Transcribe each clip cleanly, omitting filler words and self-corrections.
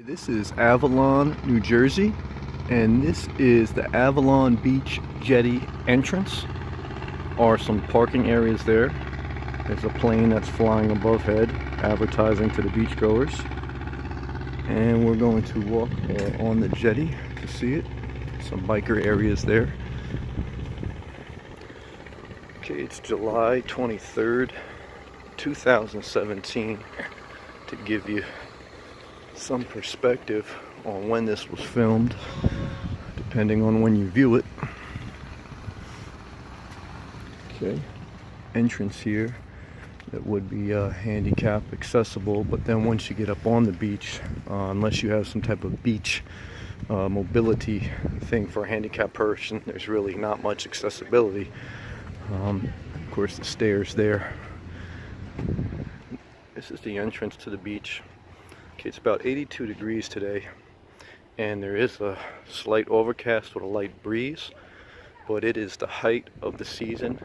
This is Avalon, New Jersey, and this is the Avalon Beach Jetty entrance. Are some parking areas there. There's a plane that's flying above head, advertising to the beachgoers. And we're going to walk on the jetty to see it. Some biker areas there. Okay, it's July 23rd, 2017, to give you some perspective on when this was filmed, depending on when you view it. Okay, entrance here that would be handicap accessible, but then once you get up on the beach, unless you have some type of beach mobility thing for a handicapped person, there's really not much accessibility. Of course, the stairs there. This is the entrance to the beach. Okay, it's about 82 degrees today, and there is a slight overcast with a light breeze, but it is the height of the season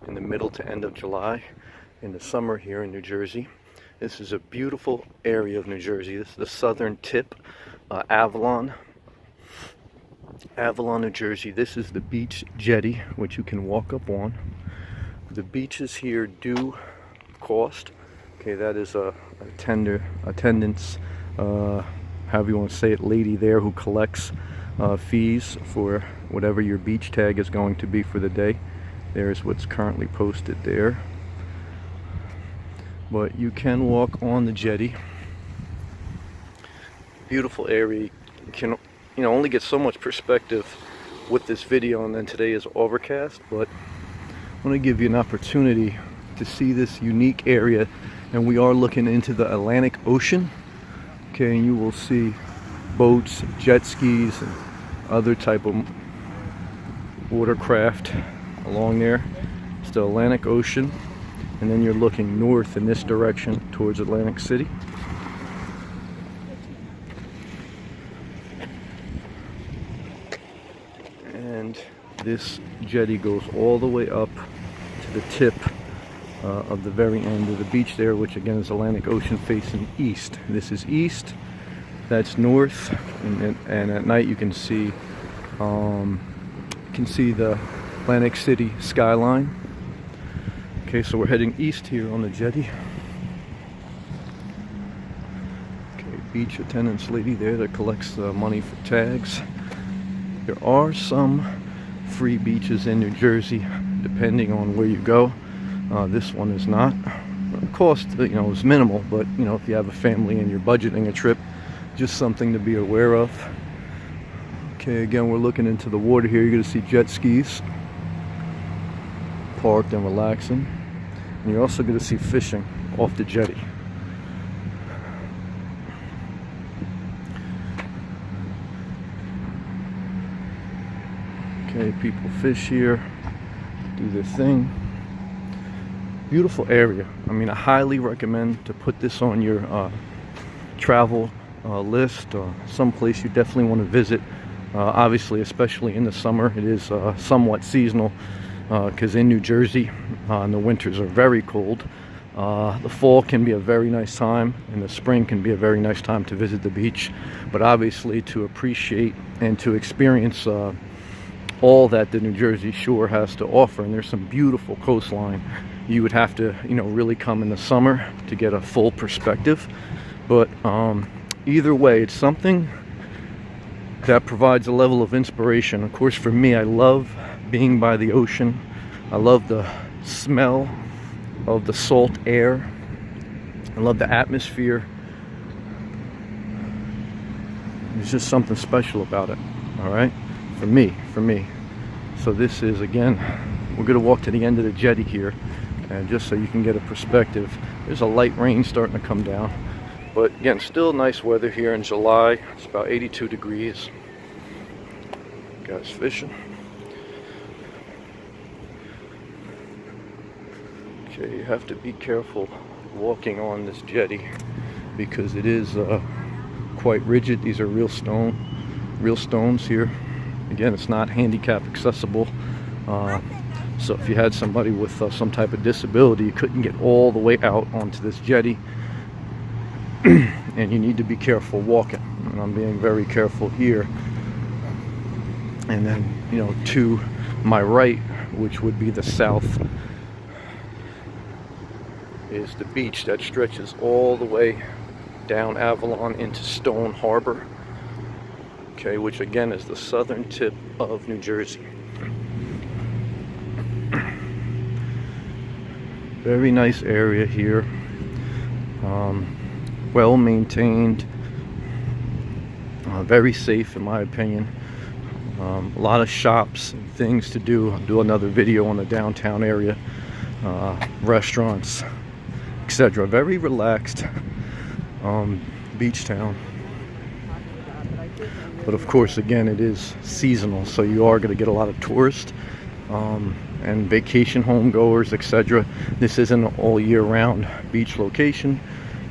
in the middle to end of July in the summer here in New Jersey. This is a beautiful area of New Jersey. This is the southern tip, Avalon, New Jersey. This is the beach jetty, which you can walk up on. The beaches here do cost. Okay, that is a attendance, however you want to say it, lady there who collects fees for whatever your beach tag is going to be for the day. There's what's currently posted there. But you can walk on the jetty. Beautiful area. You can, only get so much perspective with this video, and then today is overcast, but I want to give you an opportunity to see this unique area. And we are looking into the Atlantic Ocean. Okay, and you will see boats, jet skis, and other type of watercraft along there. It's the Atlantic Ocean, and then you're looking north in this direction towards Atlantic City. And this jetty goes all the way up to the tip of the very end of the beach there, which again is Atlantic Ocean facing east. This is east, that's north, and at night you can see the Atlantic City skyline. Okay, so we're heading east here on the jetty. Okay, beach attendance lady there that collects money for tags. There are some free beaches in New Jersey, depending on where you go. This one is not. The cost, is minimal, but if you have a family and you're budgeting a trip, just something to be aware of. Okay, again, we're looking into the water here. You're going to see jet skis parked and relaxing, and you're also going to see fishing off the jetty. Okay, people fish here, do their thing. Beautiful area. I mean, I highly recommend to put this on your travel list, someplace you definitely want to visit. Obviously, especially in the summer, it is somewhat seasonal, because in New Jersey, the winters are very cold. The fall can be a very nice time, and the spring can be a very nice time to visit the beach. But obviously, to appreciate and to experience all that the New Jersey shore has to offer, and there's some beautiful coastline, you would have to really come in the summer to get a full perspective. But either way, it's something that provides a level of inspiration. Of course, for me, I love being by the ocean. I love the smell of the salt air. I love the atmosphere. There's just something special about it, all right? For me. So this is, again, we're going to walk to the end of the jetty here, and just so you can get a perspective. There's a light rain starting to come down, but again, still nice weather here in July. It's about 82 degrees. Guys fishing. Okay, you have to be careful walking on this jetty because it is quite rigid. These are real stones here. Again, it's not handicap accessible, so if you had somebody with some type of disability, you couldn't get all the way out onto this jetty. and you need to be careful walking. And I'm being very careful here. And then, you know, to my right, which would be the south, is the beach that stretches all the way down Avalon into Stone Harbor. Okay, which again is the southern tip of New Jersey. Very nice area here. Well maintained. Very safe in my opinion. A lot of shops and things to do. I'll do another video on the downtown area. Restaurants, etc. Very relaxed beach town. But of course, again, it is seasonal, so you are going to get a lot of tourists and vacation home goers, etc. This isn't an all year round beach location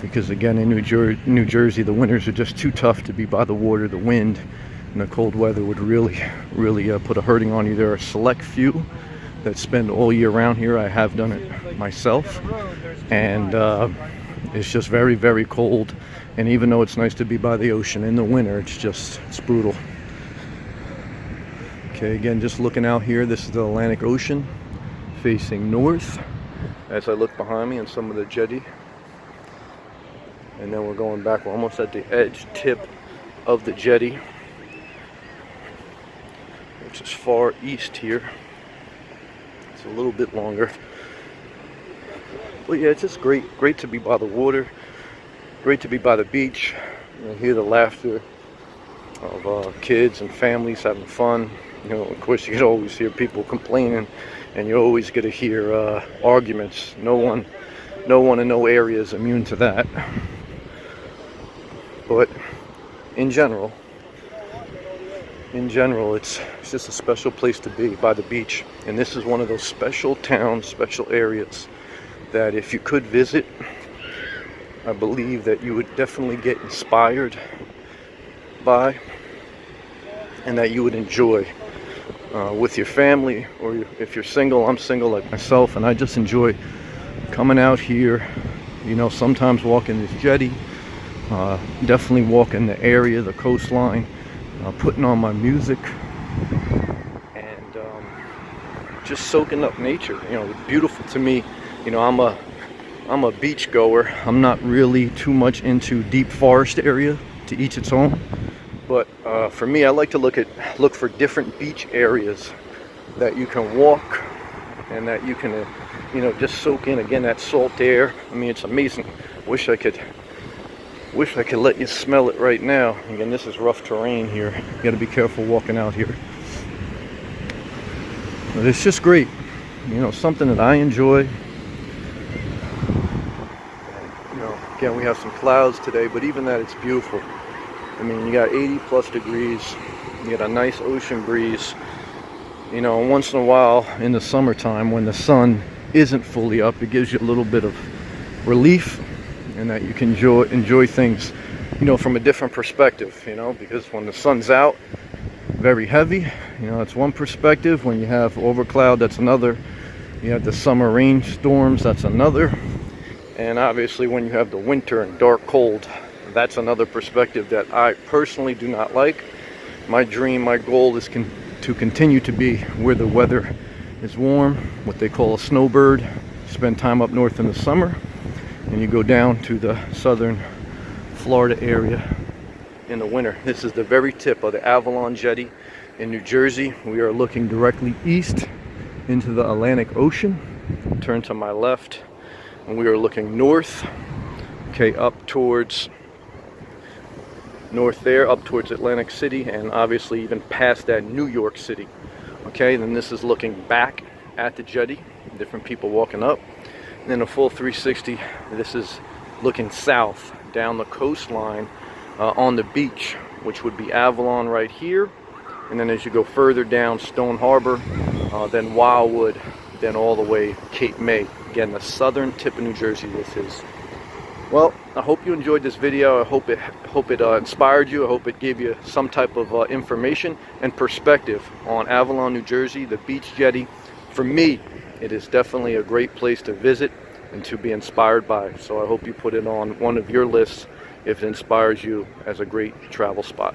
because, again, in New Jersey, the winters are just too tough to be by the water. The wind and the cold weather would really put a hurting on you. There are a select few that spend all year round here. I have done it myself, and it's just very, very cold. And even though it's nice to be by the ocean in the winter, it's brutal. Okay, again, just looking out here, this is the Atlantic Ocean facing north as I look behind me and some of the jetty. And then we're going back, we're almost at the edge tip of the jetty, which is far east here. It's a little bit longer. But yeah, it's just great to be by the water. Great to be by the beach. You hear the laughter of kids and families having fun. You know, of course, you can always hear people complaining, and you always get to hear arguments. No one in no area is immune to that. But in general, it's just a special place to be by the beach. And this is one of those special towns, special areas that if you could visit, I believe that you would definitely get inspired by, and that you would enjoy with your family, or if you're single. I'm single like myself, and I just enjoy coming out here, you know, sometimes walking this jetty, definitely walking the area, the coastline, putting on my music, and just soaking up nature. You know, it's beautiful to me. You know, I'm a beach goer. I'm not really too much into deep forest area, to each its own. But for me, I like to look for different beach areas that you can walk and that you can, you know, just soak in, again, that salt air. I mean, it's amazing. Wish I could let you smell it right now. Again, this is rough terrain here. You got to be careful walking out here. But it's just great. You know, something that I enjoy. Again, we have some clouds today, but even that, it's beautiful. I mean, you got 80 plus degrees, you got a nice ocean breeze. You know, once in a while in the summertime when the sun isn't fully up, it gives you a little bit of relief, and that you can enjoy things, you know, from a different perspective, you know, because when the sun's out, very heavy, you know, that's one perspective. When you have overcloud, that's another. You have the summer rainstorms, that's another. And obviously when you have the winter and dark cold, that's another perspective that I personally do not like. My dream, my goal is to continue to be where the weather is warm, what they call a snowbird. Spend time up north in the summer, and you go down to the southern Florida area in the winter. This is the very tip of the Avalon Jetty in New Jersey. We are looking directly east into the Atlantic Ocean. Turn to my left, and we are looking north, okay, up towards north there, up towards Atlantic City, and obviously even past that, New York City. Okay, then this is looking back at the jetty, different people walking up. And then a full 360, this is looking south down the coastline on the beach, which would be Avalon right here. And then as you go further down, Stone Harbor, then Wildwood, then all the way Cape May. Again, the southern tip of New Jersey this is. Well, I hope you enjoyed this video. I hope it inspired you. I hope it gave you some type of information and perspective on Avalon, New Jersey, the beach jetty. For me, it is definitely a great place to visit and to be inspired by. So I hope you put it on one of your lists if it inspires you as a great travel spot.